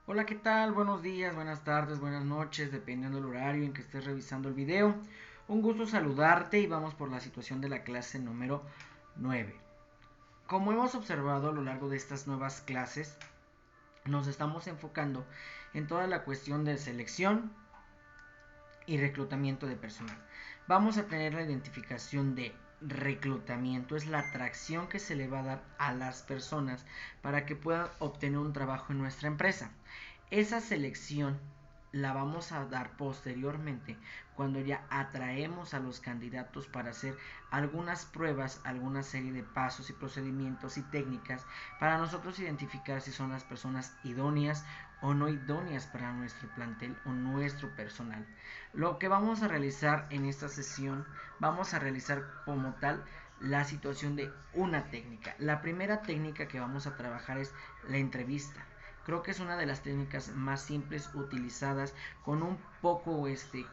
Hola, ¿qué tal? Buenos días, buenas tardes, buenas noches, dependiendo del horario en que estés revisando el video. Un gusto saludarte y vamos por la situación de la clase número 9. Como hemos observado a lo largo de estas nuevas clases, nos estamos enfocando en toda la cuestión de selección y reclutamiento de personal. Vamos a tener la identificación de reclutamiento, es la atracción que se le va a dar a las personas para que puedan obtener un trabajo en nuestra empresa. Esa selección la vamos a dar posteriormente cuando ya atraemos a los candidatos para hacer algunas pruebas, alguna serie de pasos y procedimientos y técnicas para nosotros identificar si son las personas idóneas o no idóneas para nuestro plantel o nuestro personal. Lo que vamos a realizar en esta sesión, vamos a realizar como tal la situación de una técnica. La primera técnica que vamos a trabajar es la entrevista. Creo que es una de las técnicas más simples utilizadas con un poco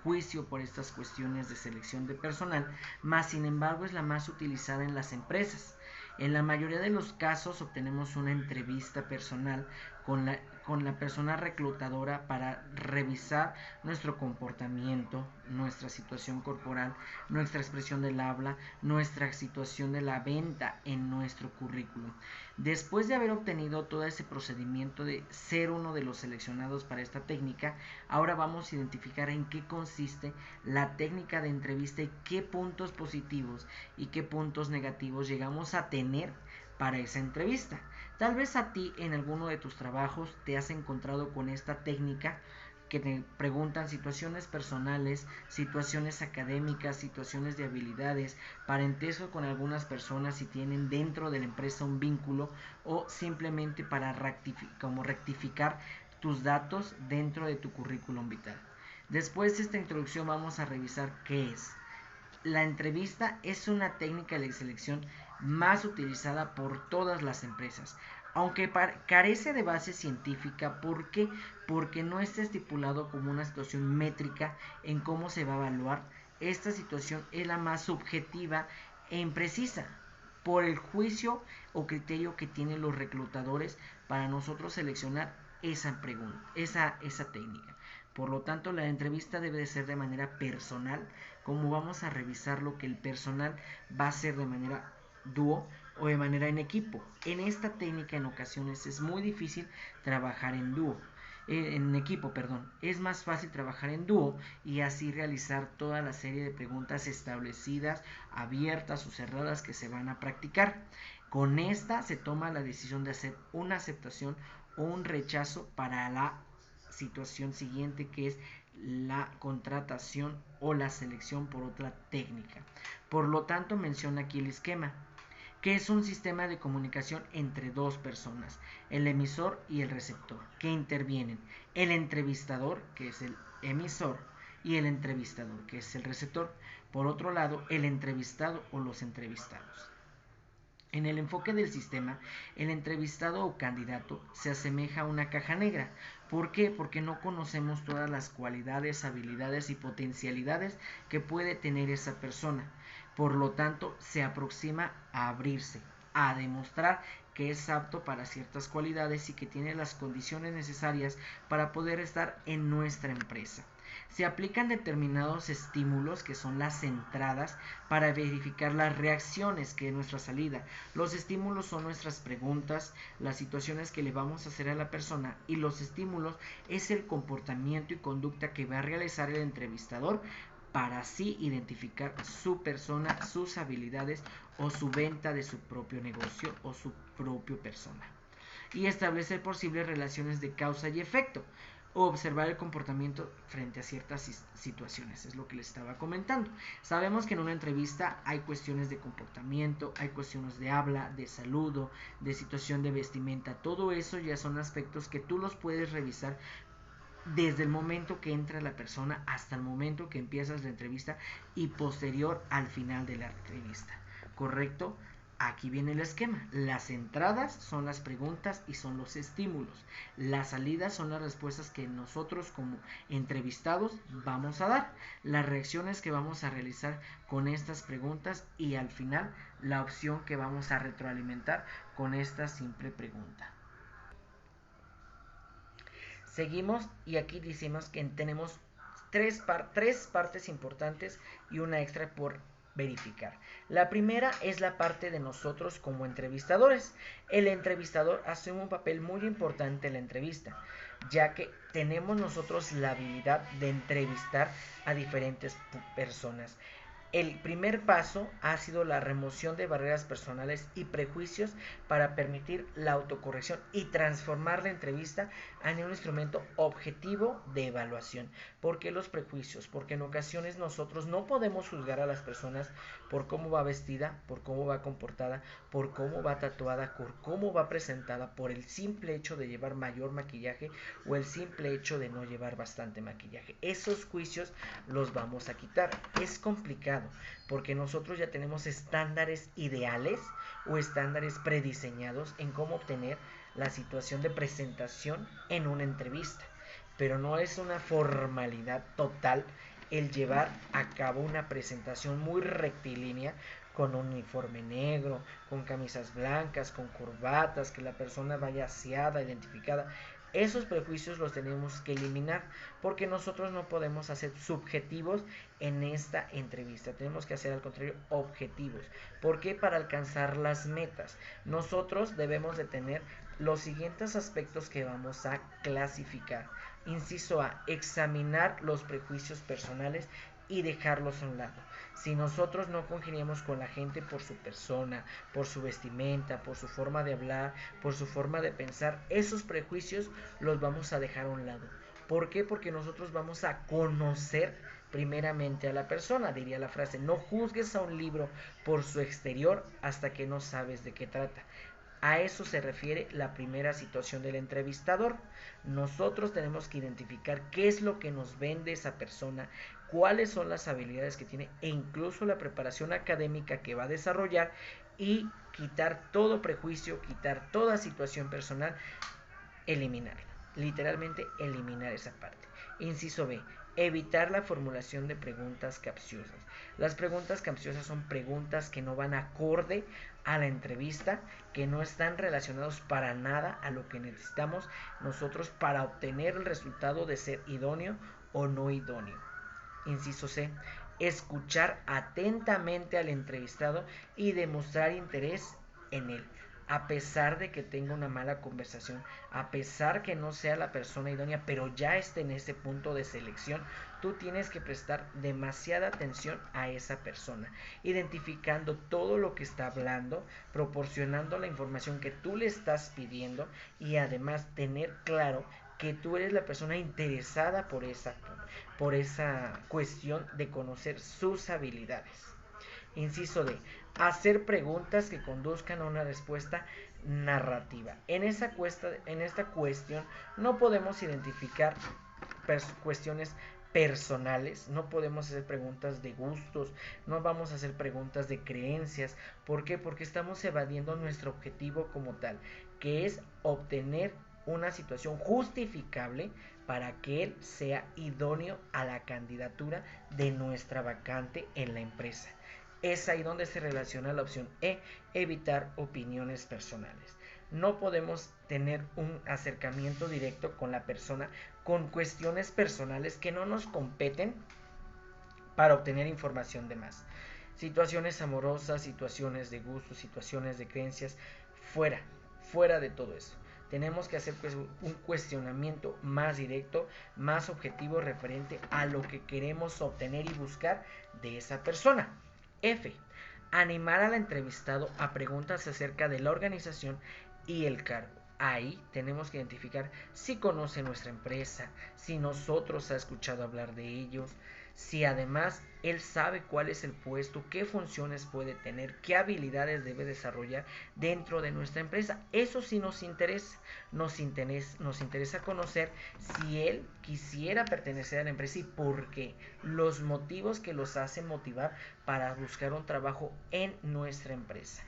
juicio por estas cuestiones de selección de personal, más sin embargo es la más utilizada en las empresas. En la mayoría de los casos obtenemos una entrevista personal con la persona reclutadora para revisar nuestro comportamiento, nuestra situación corporal, nuestra expresión del habla, nuestra situación de la venta en nuestro currículum. Después de haber obtenido todo ese procedimiento de ser uno de los seleccionados para esta técnica, ahora vamos a identificar en qué consiste la técnica de entrevista y qué puntos positivos y qué puntos negativos llegamos a tener para esa entrevista. Tal vez a ti en alguno de tus trabajos te has encontrado con esta técnica que te preguntan situaciones personales, situaciones académicas, situaciones de habilidades, parentesco con algunas personas si tienen dentro de la empresa un vínculo o simplemente para rectificar tus datos dentro de tu currículum vital. Después de esta introducción vamos a revisar qué es. La entrevista es una técnica de selección más utilizada por todas las empresas, aunque carece de base científica. ¿Por qué? Porque no está estipulado como una situación métrica en cómo se va a evaluar. Esta situación es la más subjetiva e imprecisa por el juicio o criterio que tienen los reclutadores para nosotros seleccionar esa pregunta, esa técnica. Por lo tanto, la entrevista debe de ser de manera personal, como vamos a revisar lo que el personal va a hacer de manera dúo o de manera en equipo. En esta técnica en ocasiones es muy difícil trabajar en dúo. En equipo, perdón, es más fácil trabajar en dúo y así realizar toda la serie de preguntas establecidas, abiertas o cerradas que se van a practicar. Con esta se toma la decisión de hacer una aceptación o un rechazo para la situación siguiente, que es la contratación o la selección por otra técnica. Por lo tanto, menciona aquí el esquema, que es un sistema de comunicación entre dos personas, el emisor y el receptor, que intervienen el entrevistador, que es el emisor, y el entrevistador, que es el receptor. Por otro lado, el entrevistado o los entrevistados. En el enfoque del sistema, el entrevistado o candidato se asemeja a una caja negra. ¿Por qué? Porque no conocemos todas las cualidades, habilidades y potencialidades que puede tener esa persona. Por lo tanto, se aproxima a abrirse, a demostrar que es apto para ciertas cualidades y que tiene las condiciones necesarias para poder estar en nuestra empresa. Se aplican determinados estímulos, que son las entradas, para verificar las reacciones, que es nuestra salida. Los estímulos son nuestras preguntas, las situaciones que le vamos a hacer a la persona, y los estímulos es el comportamiento y conducta que va a realizar el entrevistador para así identificar su persona, sus habilidades o su venta de su propio negocio o su propio persona, y establecer posibles relaciones de causa y efecto o observar el comportamiento frente a ciertas situaciones. Es lo que les estaba comentando. Sabemos que en una entrevista hay cuestiones de comportamiento, hay cuestiones de habla, de saludo, de situación de vestimenta. Todo eso ya son aspectos que tú los puedes revisar desde el momento que entra la persona hasta el momento que empiezas la entrevista y posterior al final de la entrevista. ¿Correcto? Aquí viene el esquema. Las entradas son las preguntas y son los estímulos. Las salidas son las respuestas que nosotros como entrevistados vamos a dar. Las reacciones que vamos a realizar con estas preguntas y al final la opción que vamos a retroalimentar con esta simple pregunta. Seguimos y aquí decimos que tenemos tres partes importantes y una extra por verificar. La primera es la parte de nosotros como entrevistadores. El entrevistador asume un papel muy importante en la entrevista, ya que tenemos nosotros la habilidad de entrevistar a diferentes personas. El primer paso ha sido la remoción de barreras personales y prejuicios para permitir la autocorrección y transformar la entrevista en un instrumento objetivo de evaluación. ¿Por qué los prejuicios? Porque en ocasiones nosotros no podemos juzgar a las personas por cómo va vestida, por cómo va comportada, por cómo va tatuada, por cómo va presentada, por el simple hecho de llevar mayor maquillaje o el simple hecho de no llevar bastante maquillaje. Esos juicios los vamos a quitar. Es complicado porque nosotros ya tenemos estándares ideales o estándares prediseñados en cómo obtener la situación de presentación en una entrevista, pero no es una formalidad total el llevar a cabo una presentación muy rectilínea con un uniforme negro, con camisas blancas, con corbatas, que la persona vaya aseada, identificada. Esos prejuicios los tenemos que eliminar porque nosotros no podemos hacer subjetivos en esta entrevista. Tenemos que hacer al contrario objetivos. ¿Por qué? Para alcanzar las metas. Nosotros debemos de tener los siguientes aspectos que vamos a clasificar. Inciso A, examinar los prejuicios personales y dejarlos a un lado. Si nosotros no congeniamos con la gente por su persona, por su vestimenta, por su forma de hablar, por su forma de pensar, esos prejuicios los vamos a dejar a un lado. ¿Por qué? Porque nosotros vamos a conocer primeramente a la persona. Diría la frase, no juzgues a un libro por su exterior hasta que no sabes de qué trata. A eso se refiere la primera situación del entrevistador. Nosotros tenemos que identificar qué es lo que nos vende esa persona, cuáles son las habilidades que tiene e incluso la preparación académica que va a desarrollar y quitar todo prejuicio, quitar toda situación personal, eliminarla. Literalmente eliminar esa parte. Inciso B. Evitar la formulación de preguntas capciosas. Las preguntas capciosas son preguntas que no van acorde a la entrevista, que no están relacionados para nada a lo que necesitamos nosotros para obtener el resultado de ser idóneo o no idóneo. Inciso C. Escuchar atentamente al entrevistado y demostrar interés en él. A pesar de que tenga una mala conversación, a pesar que no sea la persona idónea, pero ya esté en ese punto de selección, tú tienes que prestar demasiada atención a esa persona, identificando todo lo que está hablando, proporcionando la información que tú le estás pidiendo y además tener claro que tú eres la persona interesada por esa cuestión de conocer sus habilidades. Inciso D. Hacer preguntas que conduzcan a una respuesta narrativa. En esta cuestión no podemos identificar cuestiones personales, no podemos hacer preguntas de gustos, no vamos a hacer preguntas de creencias. ¿Por qué? Porque estamos evadiendo nuestro objetivo como tal, que es obtener una situación justificable para que él sea idóneo a la candidatura de nuestra vacante en la empresa. Es ahí donde se relaciona la opción E, evitar opiniones personales. No podemos tener un acercamiento directo con la persona con cuestiones personales que no nos competen para obtener información de más. Situaciones amorosas, situaciones de gusto, situaciones de creencias, fuera de todo eso. Tenemos que hacer un cuestionamiento más directo, más objetivo referente a lo que queremos obtener y buscar de esa persona. F. Animar al entrevistado a preguntas acerca de la organización y el cargo. Ahí tenemos que identificar si conoce nuestra empresa, si nosotros ha escuchado hablar de ellos, si además él sabe cuál es el puesto, qué funciones puede tener, qué habilidades debe desarrollar dentro de nuestra empresa. Eso sí nos interesa. Nos interesa conocer si él quisiera pertenecer a la empresa y por qué, los motivos que los hacen motivar para buscar un trabajo en nuestra empresa.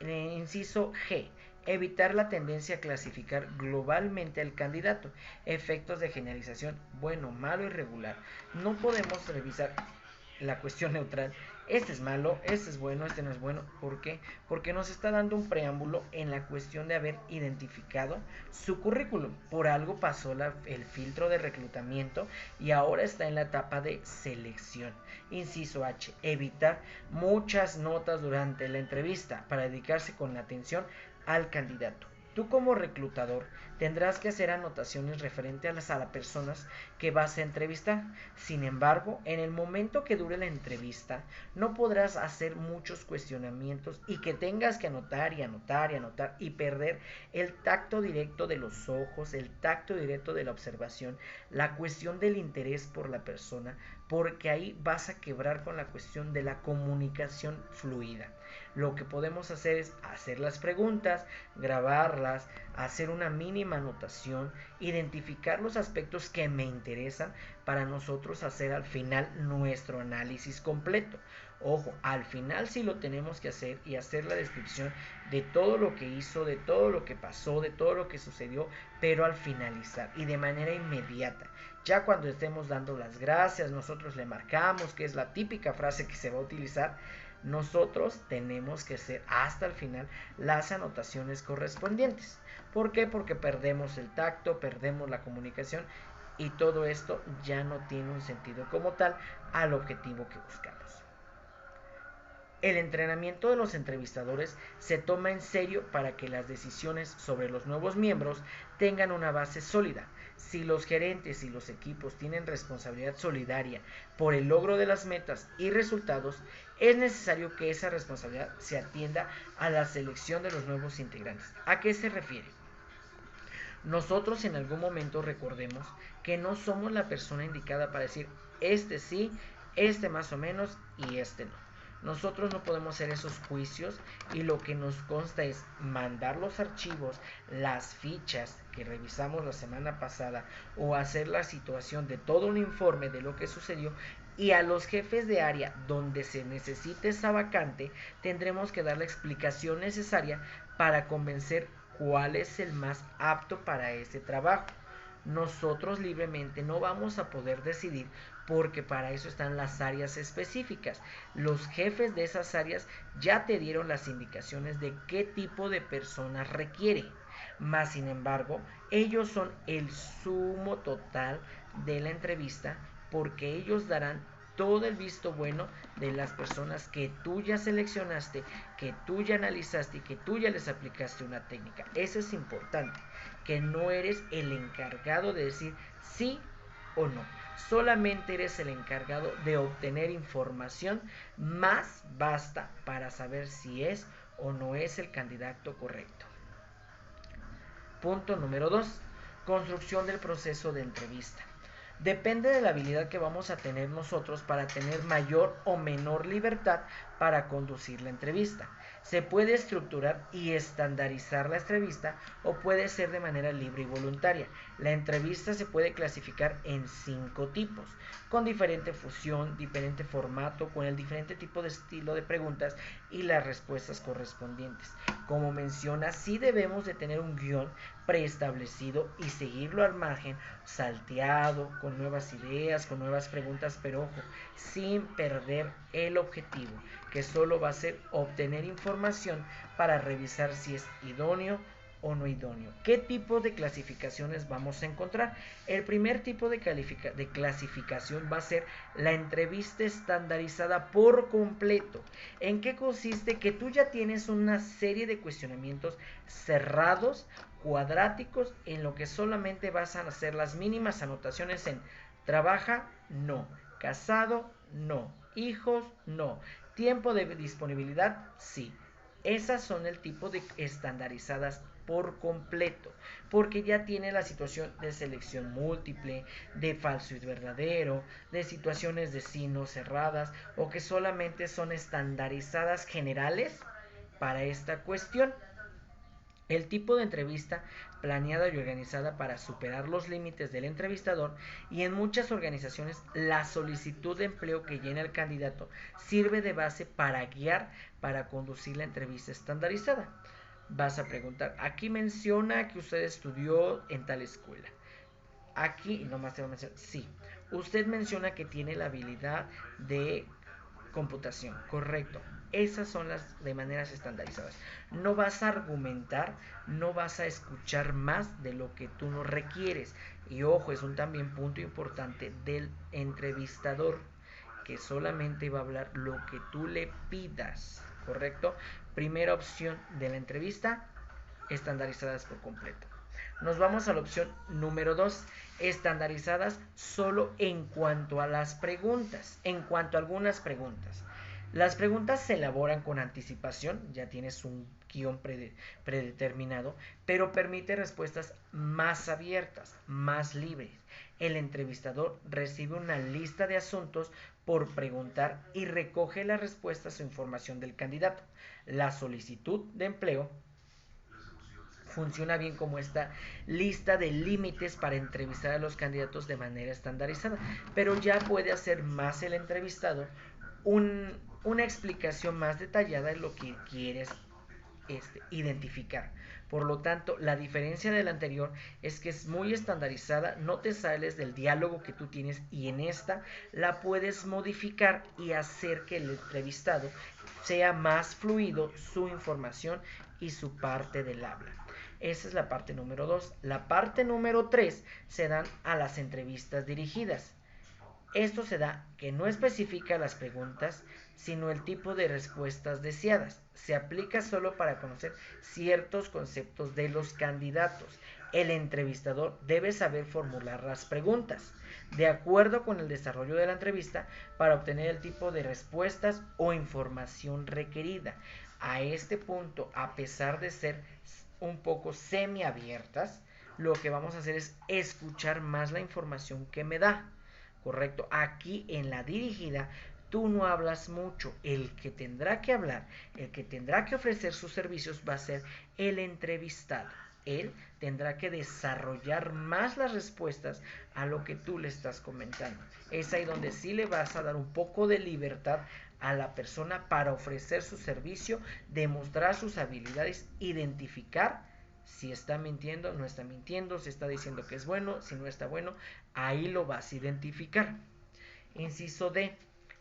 Inciso G. Evitar la tendencia a clasificar globalmente al candidato. Efectos de generalización, bueno, malo y regular. No podemos revisar la cuestión neutral este es malo, este es bueno, este no es bueno. ¿Por qué? Porque nos está dando un preámbulo en la cuestión de haber identificado su currículum. Por algo pasó el filtro de reclutamiento y ahora está en la etapa de selección. Inciso H, evitar muchas notas durante la entrevista para dedicarse con la atención al candidato. Tú como reclutador tendrás que hacer anotaciones referentes a las personas que vas a entrevistar. Sin embargo, en el momento que dure la entrevista, no podrás hacer muchos cuestionamientos y que tengas que anotar y anotar y anotar y perder el tacto directo de los ojos, el tacto directo de la observación, la cuestión del interés por la persona, porque ahí vas a quebrar con la cuestión de la comunicación fluida. Lo que podemos hacer es hacer las preguntas, grabarlas, hacer una mínima anotación, identificar los aspectos que me interesan para nosotros hacer al final nuestro análisis completo. Ojo, al final sí lo tenemos que hacer y hacer la descripción de todo lo que hizo, de todo lo que pasó, de todo lo que sucedió, pero al finalizar y de manera inmediata. Ya cuando estemos dando las gracias, nosotros le marcamos, que es la típica frase que se va a utilizar. Nosotros tenemos que hacer hasta el final las anotaciones correspondientes. ¿Por qué? Porque perdemos el tacto, perdemos la comunicación y todo esto ya no tiene un sentido como tal al objetivo que buscamos. El entrenamiento de los entrevistadores se toma en serio para que las decisiones sobre los nuevos miembros tengan una base sólida. Si los gerentes y los equipos tienen responsabilidad solidaria por el logro de las metas y resultados, es necesario que esa responsabilidad se atienda a la selección de los nuevos integrantes. ¿A qué se refiere? Nosotros en algún momento recordemos que no somos la persona indicada para decir este sí, este más o menos y este no. Nosotros no podemos hacer esos juicios y lo que nos consta es mandar los archivos, las fichas que revisamos la semana pasada o hacer la situación de todo un informe de lo que sucedió y a los jefes de área donde se necesite esa vacante tendremos que dar la explicación necesaria para convencer cuál es el más apto para ese trabajo. Nosotros libremente no vamos a poder decidir porque para eso están las áreas específicas. Los jefes de esas áreas ya te dieron las indicaciones de qué tipo de personas requiere. Más sin embargo, ellos son el sumo total de la entrevista porque ellos darán todo el visto bueno de las personas que tú ya seleccionaste, que tú ya analizaste y que tú ya les aplicaste una técnica. Eso es importante, que no eres el encargado de decir sí o no. Solamente eres el encargado de obtener información, más basta para saber si es o no es el candidato correcto. Punto número 2. Construcción del proceso de entrevista. Depende de la habilidad que vamos a tener nosotros para tener mayor o menor libertad para conducir la entrevista. Se puede estructurar y estandarizar la entrevista o puede ser de manera libre y voluntaria. La entrevista se puede clasificar en 5 tipos, con diferente fusión, diferente formato, con el diferente tipo de estilo de preguntas y las respuestas correspondientes. Como menciona, sí debemos de tener un guión preestablecido y seguirlo al margen, salteado, con nuevas ideas, con nuevas preguntas, pero ojo, sin perder el objetivo, que solo va a ser obtener información para revisar si es idóneo o no idóneo. ¿Qué tipo de clasificaciones vamos a encontrar? El primer tipo de clasificación va a ser la entrevista estandarizada por completo. ¿En qué consiste? Que tú ya tienes una serie de cuestionamientos cerrados, cuadráticos, en lo que solamente vas a hacer las mínimas anotaciones en trabaja, no, casado, no, hijos, no, tiempo de disponibilidad, sí. Esas son el tipo de estandarizadas por completo, porque ya tiene la situación de selección múltiple, de falso y verdadero, de situaciones de sí no cerradas o que solamente son estandarizadas generales para esta cuestión. El tipo de entrevista planeada y organizada para superar los límites del entrevistador y en muchas organizaciones la solicitud de empleo que llena el candidato sirve de base para guiar, para conducir la entrevista estandarizada. Vas a preguntar, aquí menciona que usted estudió en tal escuela. Aquí, nomás te voy a mencionar, sí, usted menciona que tiene la habilidad de Computación, correcto. Esas son las de maneras estandarizadas. No vas a argumentar, no vas a escuchar más de lo que tú no requieres. Y ojo, es un también punto importante del entrevistador, que solamente va a hablar lo que tú le pidas, ¿correcto? Primera opción de la entrevista, estandarizadas por completo. Nos vamos a la opción número 2, estandarizadas solo en cuanto a las preguntas, en cuanto a algunas preguntas. Las preguntas se elaboran con anticipación, ya tienes un guión predeterminado, pero permite respuestas más abiertas, más libres. El entrevistador recibe una lista de asuntos por preguntar y recoge las respuestas o información del candidato. La solicitud de empleo funciona bien como esta lista de límites para entrevistar a los candidatos de manera estandarizada, pero ya puede hacer más el entrevistado una explicación más detallada de lo que quieres identificar. Por lo tanto, la diferencia de la anterior es que es muy estandarizada, no te sales del diálogo que tú tienes, y en esta la puedes modificar y hacer que el entrevistado sea más fluido su información y su parte del habla. Esa es la parte número 2. La parte número 3 se dan a las entrevistas dirigidas. Esto se da que no especifica las preguntas, sino el tipo de respuestas deseadas. Se aplica solo para conocer ciertos conceptos de los candidatos. El entrevistador debe saber formular las preguntas de acuerdo con el desarrollo de la entrevista para obtener el tipo de respuestas o información requerida. A este punto, a pesar de ser un poco semiabiertas, lo que vamos a hacer es escuchar más la información que me da. Correcto. Aquí en la dirigida tú no hablas mucho. El que tendrá que hablar, el que tendrá que ofrecer sus servicios va a ser el entrevistado. Él tendrá que desarrollar más las respuestas a lo que tú le estás comentando. Es ahí donde sí le vas a dar un poco de libertad a la persona para ofrecer su servicio, demostrar sus habilidades, identificar si está mintiendo, no está mintiendo, si está diciendo que es bueno, si no está bueno, ahí lo vas a identificar. Inciso D,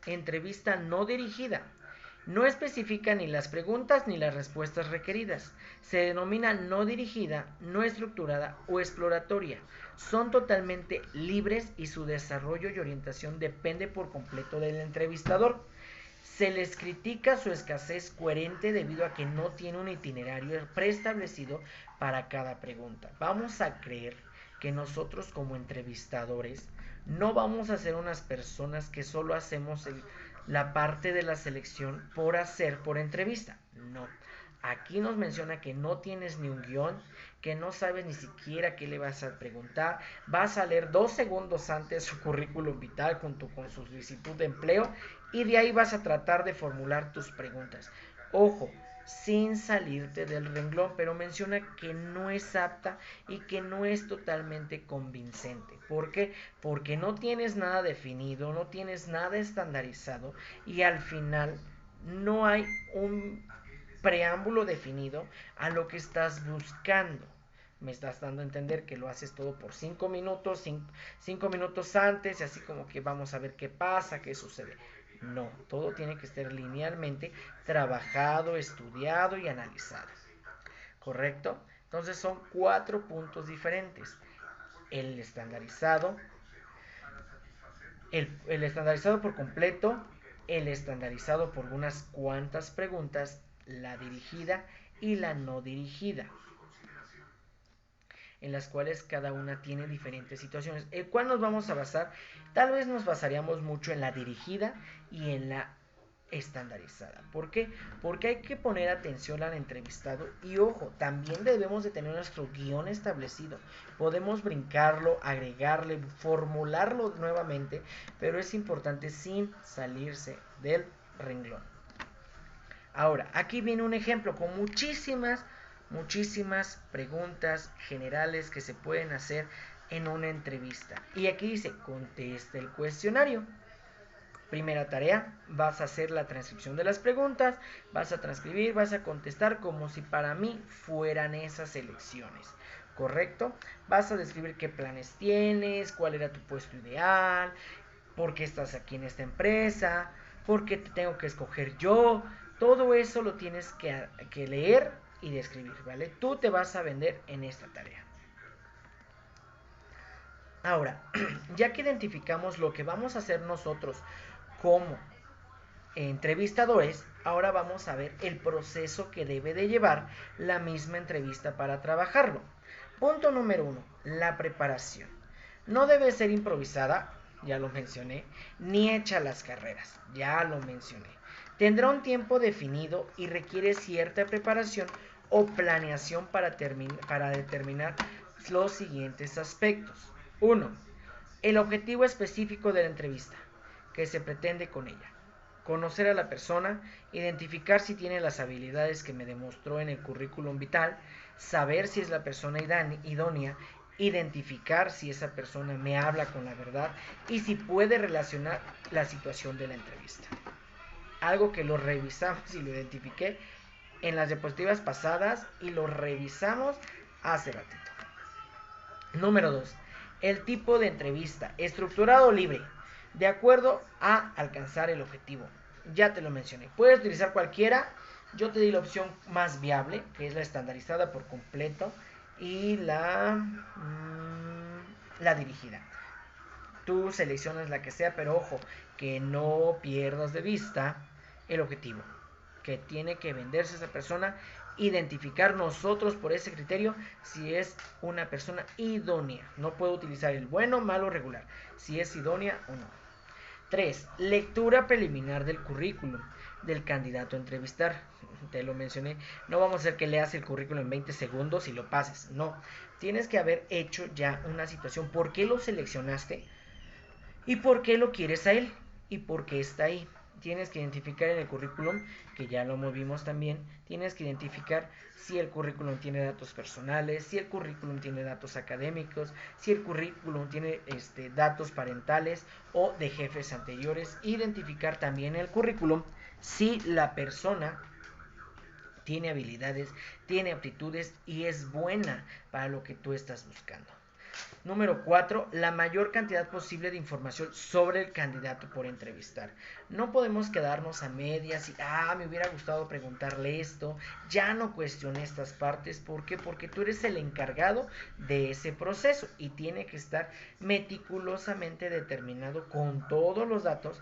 entrevista no dirigida. No especifica ni las preguntas ni las respuestas requeridas. Se denomina no dirigida, no estructurada o exploratoria. Son totalmente libres y su desarrollo y orientación depende por completo del entrevistador. Se les critica su escasez coherente debido a que no tiene un itinerario preestablecido para cada pregunta. Vamos a creer que nosotros como entrevistadores no vamos a ser unas personas que solo hacemos la parte de la selección por hacer por entrevista. No. Aquí nos menciona que no tienes ni un guión, que no sabes ni siquiera qué le vas a preguntar. Vas a leer 2 segundos antes su currículum vital junto con su solicitud de empleo y de ahí vas a tratar de formular tus preguntas. Ojo, sin salirte del renglón, pero menciona que no es apta y que no es totalmente convincente. ¿Por qué? Porque no tienes nada definido, no tienes nada estandarizado y al final no hay un preámbulo definido a lo que estás buscando. Me estás dando a entender que lo haces todo por 5 minutos, 5 minutos antes, y así como que vamos a ver qué pasa, qué sucede. No, todo tiene que estar linealmente trabajado, estudiado y analizado. ¿Correcto? Entonces son 4 puntos diferentes. El estandarizado, el estandarizado por completo, el estandarizado por unas cuantas preguntas, la dirigida y la no dirigida, en las cuales cada una tiene diferentes situaciones. ¿En cuál nos vamos a basar? Tal vez nos basaríamos mucho en la dirigida y en la estandarizada. ¿Por qué? Porque hay que poner atención al entrevistado y ojo, también debemos de tener nuestro guión establecido. Podemos brincarlo, agregarle, formularlo nuevamente, pero es importante sin salirse del renglón. Ahora, aquí viene un ejemplo con muchísimas preguntas generales que se pueden hacer en una entrevista. Y aquí dice, contesta el cuestionario. Primera tarea, vas a hacer la transcripción de las preguntas, vas a transcribir, vas a contestar como si para mí fueran esas elecciones. ¿Correcto? Vas a describir qué planes tienes, cuál era tu puesto ideal, por qué estás aquí en esta empresa, ¿Por qué te tengo que escoger yo? Todo eso lo tienes que leer y describir, ¿vale? Tú te vas a vender en esta tarea. Ahora, ya que identificamos lo que vamos a hacer nosotros como entrevistadores, ahora vamos a ver el proceso que debe de llevar la misma entrevista para trabajarlo. Punto número 1, la preparación. No debe ser improvisada, ya lo mencioné, ni hecha a las carreras, ya lo mencioné. Tendrá un tiempo definido y requiere cierta preparación o planeación para determinar los siguientes aspectos. 1. El objetivo específico de la entrevista, que se pretende con ella. Conocer a la persona, identificar si tiene las habilidades que me demostró en el currículum vital, saber si es la persona idónea, identificar si esa persona me habla con la verdad y si puede relacionar la situación de la entrevista. Algo que lo revisamos y lo identifiqué en las diapositivas pasadas y lo revisamos hace ratito. Número 2. El tipo de entrevista, estructurado o libre, de acuerdo a alcanzar el objetivo. Ya te lo mencioné. Puedes utilizar cualquiera. Yo te di la opción más viable, que es la estandarizada por completo y la dirigida. Tú seleccionas la que sea, pero ojo, que no pierdas de vista el objetivo, que tiene que venderse esa persona, identificar nosotros por ese criterio si es una persona idónea. No puedo utilizar el bueno, malo, regular, si es idónea o no. 3. Lectura preliminar del currículum del candidato a entrevistar. Te lo mencioné. No vamos a hacer que leas el currículum en 20 segundos y lo pases. No. Tienes que haber hecho ya una situación. ¿Por qué lo seleccionaste? ¿Y por qué lo quieres a él? ¿Y por qué está ahí? Tienes que identificar en el currículum, que ya lo movimos también, tienes que identificar si el currículum tiene datos personales, si el currículum tiene datos académicos, si el currículum tiene datos parentales o de jefes anteriores. Identificar también en el currículum si la persona tiene habilidades, tiene aptitudes y es buena para lo que tú estás buscando. Número 4, la mayor cantidad posible de información sobre el candidato por entrevistar. No podemos quedarnos a medias y, me hubiera gustado preguntarle esto, ya no cuestioné estas partes. ¿Por qué? Porque tú eres el encargado de ese proceso y tiene que estar meticulosamente determinado con todos los datos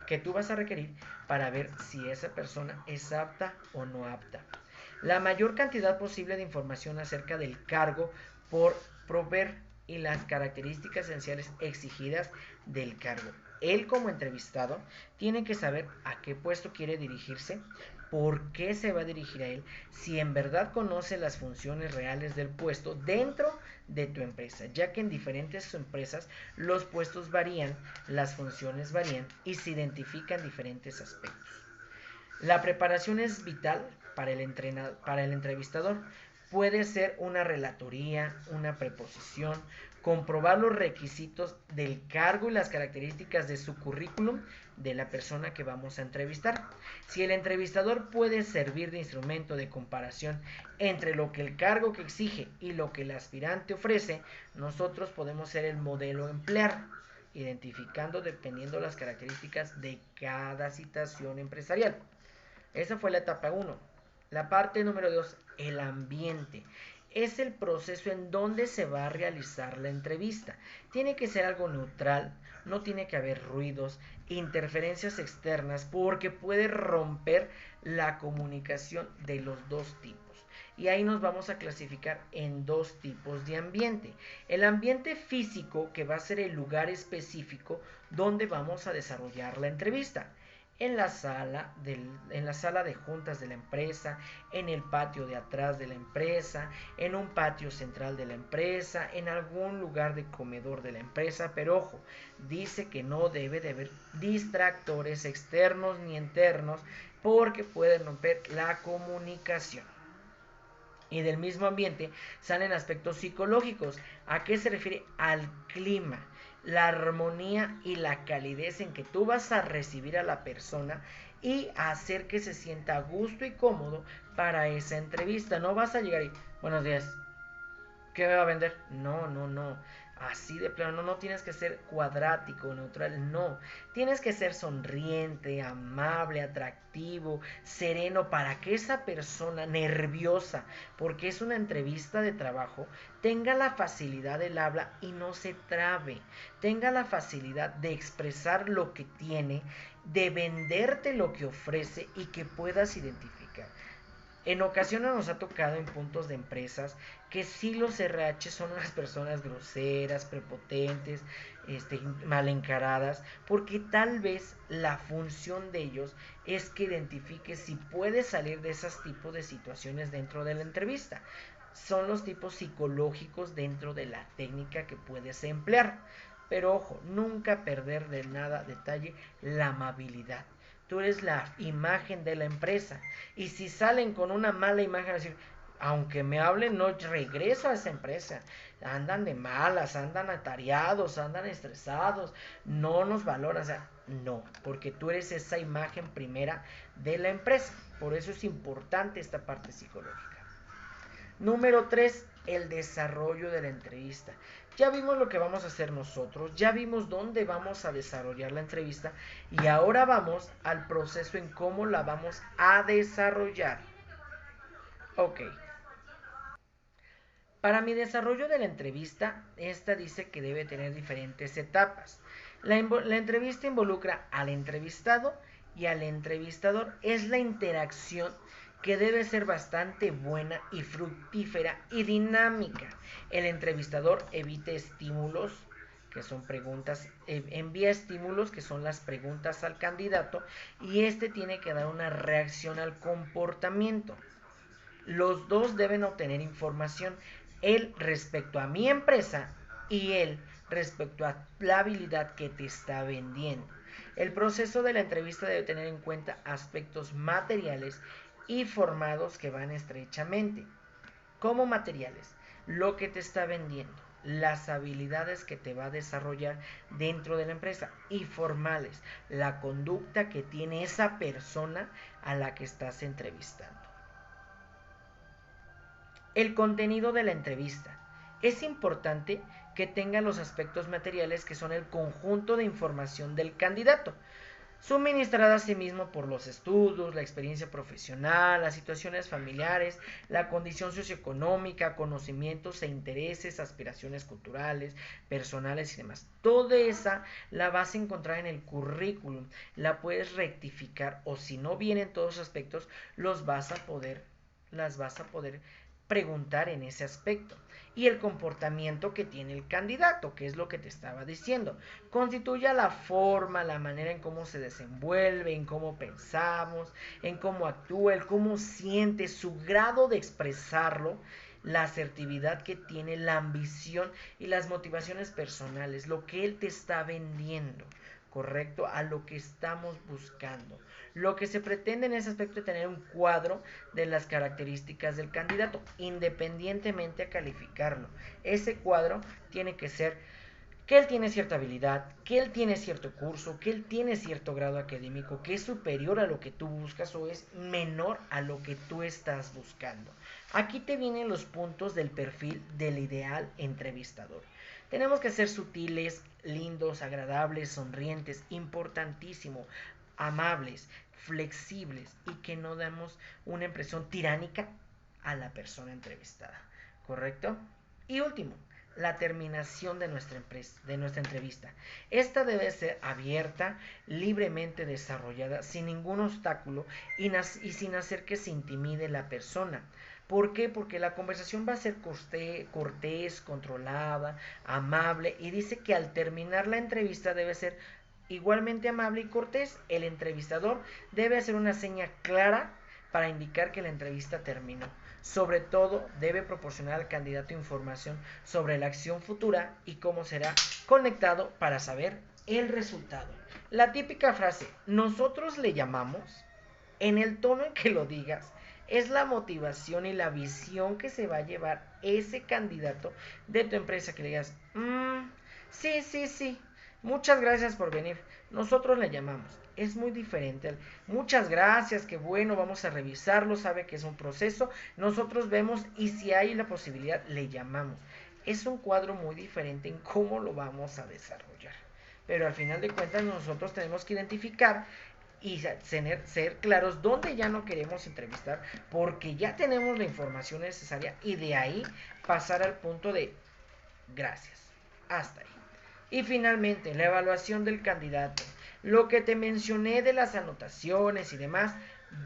que tú vas a requerir para ver si esa persona es apta o no apta. La mayor cantidad posible de información acerca del cargo por proveer y las características esenciales exigidas del cargo. Él como entrevistado tiene que saber a qué puesto quiere dirigirse, por qué se va a dirigir a él, si en verdad conoce las funciones reales del puesto dentro de tu empresa, ya que en diferentes empresas los puestos varían, las funciones varían y se identifican diferentes aspectos. La preparación es vital para el entrevistador. Puede ser una relatoría, una preposición, comprobar los requisitos del cargo y las características de su currículum de la persona que vamos a entrevistar. Si el entrevistador puede servir de instrumento de comparación entre lo que el cargo que exige y lo que el aspirante ofrece, nosotros podemos ser el modelo a emplear, identificando dependiendo las características de cada situación empresarial. Esa fue la etapa 1. La parte número 2, el ambiente. Es el proceso en donde se va a realizar la entrevista. Tiene que ser algo neutral, no tiene que haber ruidos, interferencias externas, porque puede romper la comunicación de los dos tipos. Y ahí nos vamos a clasificar en dos tipos de ambiente. El ambiente físico, que va a ser el lugar específico donde vamos a desarrollar la entrevista. En la sala de juntas de la empresa, en el patio de atrás de la empresa, en un patio central de la empresa, en algún lugar de comedor de la empresa. Pero ojo, dice que no debe de haber distractores externos ni internos porque pueden romper la comunicación. Y del mismo ambiente salen aspectos psicológicos. ¿A qué se refiere? Al clima, la armonía y la calidez en que tú vas a recibir a la persona y hacer que se sienta a gusto y cómodo para esa entrevista. No vas a llegar y, buenos días, ¿Qué me va a vender? No, no, no. Así de plano, no, no tienes que ser cuadrático, neutral, no. Tienes que ser sonriente, amable, atractivo, sereno para que esa persona nerviosa, porque es una entrevista de trabajo, tenga la facilidad del habla y no se trabe. Tenga la facilidad de expresar lo que tiene, de venderte lo que ofrece y que puedas identificar. En ocasiones nos ha tocado en puntos de empresas que sí los RH son unas personas groseras, prepotentes, mal encaradas, porque tal vez la función de ellos es que identifique si puede salir de esos tipos de situaciones dentro de la entrevista. Son los tipos psicológicos dentro de la técnica que puedes emplear. Pero ojo, nunca perder de nada detalle la amabilidad. Tú eres la imagen de la empresa. Y si salen con una mala imagen, decir, aunque me hablen, no regreso a esa empresa. Andan de malas, andan atareados, andan estresados, no nos valoran. O sea, no, porque tú eres esa imagen primera de la empresa. Por eso es importante esta parte psicológica. Número 3, el desarrollo de la entrevista. Ya vimos lo que vamos a hacer nosotros, ya vimos dónde vamos a desarrollar la entrevista y ahora vamos al proceso en cómo la vamos a desarrollar. Ok. Para mi desarrollo de la entrevista, esta dice que debe tener diferentes etapas. La entrevista involucra al entrevistado y al entrevistador. Es la interacción que debe ser bastante buena y fructífera y dinámica. El entrevistador evita estímulos, que son preguntas, envía estímulos, que son las preguntas al candidato, y este tiene que dar una reacción al comportamiento. Los dos deben obtener información, él respecto a mi empresa y él respecto a la habilidad que te está vendiendo. El proceso de la entrevista debe tener en cuenta aspectos materiales y formados que van estrechamente. Como materiales, lo que te está vendiendo, las habilidades que te va a desarrollar dentro de la empresa, y formales, la conducta que tiene esa persona a la que estás entrevistando. El contenido de la entrevista. Es importante que tenga los aspectos materiales que son el conjunto de información del candidato, suministrada a sí mismo por los estudios, la experiencia profesional, las situaciones familiares, la condición socioeconómica, conocimientos e intereses, aspiraciones culturales, personales y demás. Toda esa la vas a encontrar en el currículum, la puedes rectificar o si no vienen todos los aspectos, las vas a poder preguntar en ese aspecto. Y el comportamiento que tiene el candidato, que es lo que te estaba diciendo, constituye la forma, la manera en cómo se desenvuelve, en cómo pensamos, en cómo actúa, el cómo siente, su grado de expresarlo, la asertividad que tiene, la ambición y las motivaciones personales, lo que él te está vendiendo, correcto, a lo que estamos buscando. Lo que se pretende en ese aspecto es tener un cuadro de las características del candidato, independientemente a calificarlo. Ese cuadro tiene que ser que él tiene cierta habilidad, que él tiene cierto curso, que él tiene cierto grado académico, que es superior a lo que tú buscas o es menor a lo que tú estás buscando. Aquí te vienen los puntos del perfil del ideal entrevistador. Tenemos que ser sutiles, lindos, agradables, sonrientes, importantísimo, amables, flexibles y que no damos una impresión tiránica a la persona entrevistada, ¿correcto? Y último, la terminación de nuestra entrevista. Esta debe ser abierta, libremente desarrollada, sin ningún obstáculo y sin hacer que se intimide la persona. ¿Por qué? Porque la conversación va a ser cortés, controlada, amable, y dice que al terminar la entrevista debe ser igualmente amable y cortés. El entrevistador debe hacer una seña clara para indicar que la entrevista terminó. Sobre todo, debe proporcionar al candidato información sobre la acción futura y cómo será conectado para saber el resultado. La típica frase, nosotros le llamamos, en el tono en que lo digas, es la motivación y la visión que se va a llevar ese candidato de tu empresa, que le digas, sí, Muchas gracias por venir. Nosotros le llamamos. Es muy diferente. Muchas gracias, qué bueno, vamos a revisarlo, sabe que es un proceso. Nosotros vemos y si hay la posibilidad, le llamamos. Es un cuadro muy diferente en cómo lo vamos a desarrollar. Pero al final de cuentas nosotros tenemos que identificar y ser claros dónde ya no queremos entrevistar porque ya tenemos la información necesaria y de ahí pasar al punto de gracias. Hasta ahí. Y finalmente, la evaluación del candidato. Lo que te mencioné de las anotaciones y demás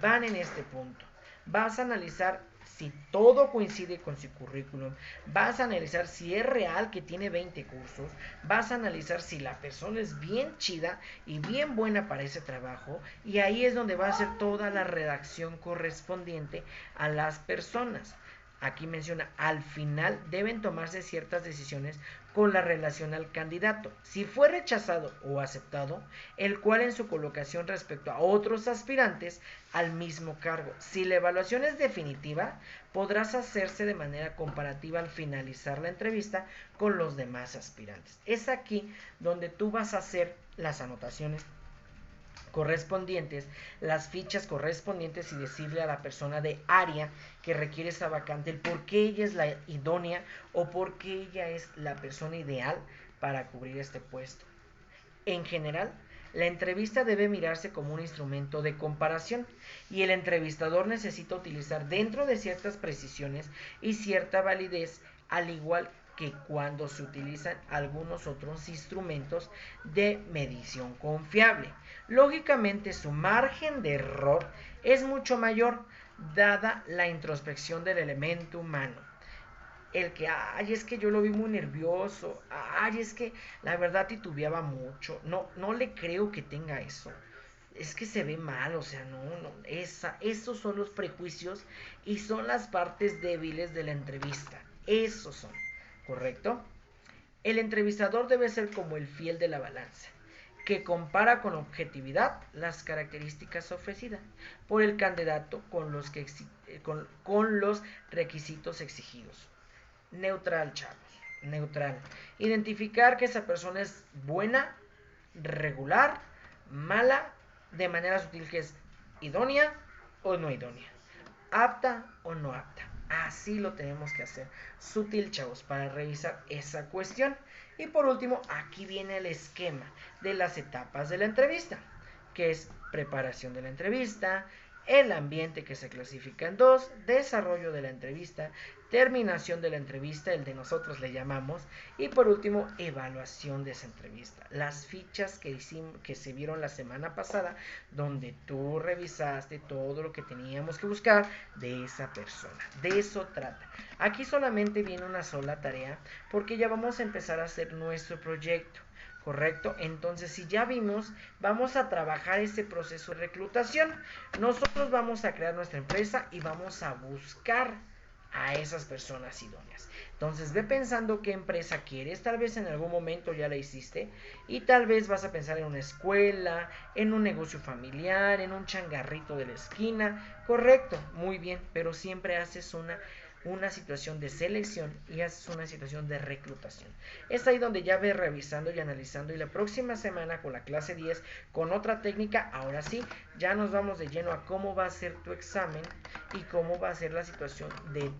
van en este punto. Vas a analizar si todo coincide con su currículum, vas a analizar si es real que tiene 20 cursos, vas a analizar si la persona es bien chida y bien buena para ese trabajo, y ahí es donde va a hacer toda la redacción correspondiente a las personas. Aquí menciona, al final deben tomarse ciertas decisiones con la relación al candidato. Si fue rechazado o aceptado, el cual en su colocación respecto a otros aspirantes al mismo cargo. Si la evaluación es definitiva, podrás hacerse de manera comparativa al finalizar la entrevista con los demás aspirantes. Es aquí donde tú vas a hacer las anotaciones correspondientes, las fichas correspondientes y decirle a la persona de área que requiere esa vacante el por qué ella es la idónea o por qué ella es la persona ideal para cubrir este puesto. En general, la entrevista debe mirarse como un instrumento de comparación y el entrevistador necesita utilizar dentro de ciertas precisiones y cierta validez, al igual que cuando se utilizan algunos otros instrumentos de medición confiable. Lógicamente, su margen de error es mucho mayor dada la introspección del elemento humano. El que, ay, es que yo lo vi muy nervioso, ay, es que la verdad titubeaba mucho, no le creo que tenga eso, es que se ve mal, o sea, esos son los prejuicios y son las partes débiles de la entrevista, esos son, ¿correcto? El entrevistador debe ser como el fiel de la balanza, que compara con objetividad las características ofrecidas por el candidato con los requisitos exigidos. Neutral, chavos, neutral. Identificar que esa persona es buena, regular, mala, de manera sutil que es idónea o no idónea, apta o no apta. Así lo tenemos que hacer. Sutil, chavos, para revisar esa cuestión. Y por último, aquí viene el esquema de las etapas de la entrevista, que es preparación de la entrevista, el ambiente que se clasifica en dos, desarrollo de la entrevista, terminación de la entrevista, el de nosotros le llamamos, y por último, evaluación de esa entrevista. Las fichas que se vieron la semana pasada, donde tú revisaste todo lo que teníamos que buscar de esa persona. De eso trata. Aquí solamente viene una sola tarea, porque ya vamos a empezar a hacer nuestro proyecto. ¿Correcto? Entonces, si ya vimos, vamos a trabajar ese proceso de reclutación. Nosotros vamos a crear nuestra empresa y vamos a buscar a esas personas idóneas. Entonces, ve pensando qué empresa quieres. Tal vez en algún momento ya la hiciste y tal vez vas a pensar en una escuela, en un negocio familiar, en un changarrito de la esquina. Correcto, muy bien, pero siempre haces una situación de selección y haces una situación de reclutación. Es ahí donde ya ves revisando y analizando, y la próxima semana con la clase 10 con otra técnica, ahora sí, ya nos vamos de lleno a cómo va a ser tu examen y cómo va a ser la situación de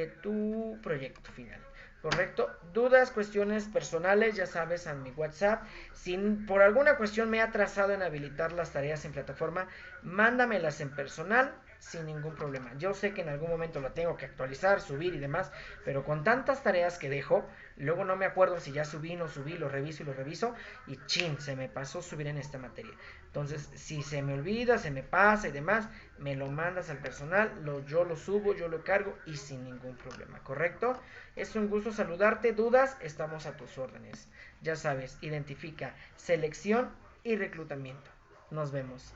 tu proyecto final. ¿Correcto? Dudas, cuestiones personales, ya sabes, a mi WhatsApp. Si por alguna cuestión me he atrasado en habilitar las tareas en plataforma, mándamelas en personal sin ningún problema. Yo sé que en algún momento la tengo que actualizar, subir y demás, pero con tantas tareas que dejo, luego no me acuerdo si ya subí, no subí, lo reviso y chin, se me pasó subir en esta materia. Entonces, si se me olvida, se me pasa y demás, me lo mandas al personal, yo lo subo, yo lo cargo y sin ningún problema, ¿correcto? Es un gusto saludarte. Dudas, estamos a tus órdenes. Ya sabes, identifica selección y reclutamiento. Nos vemos.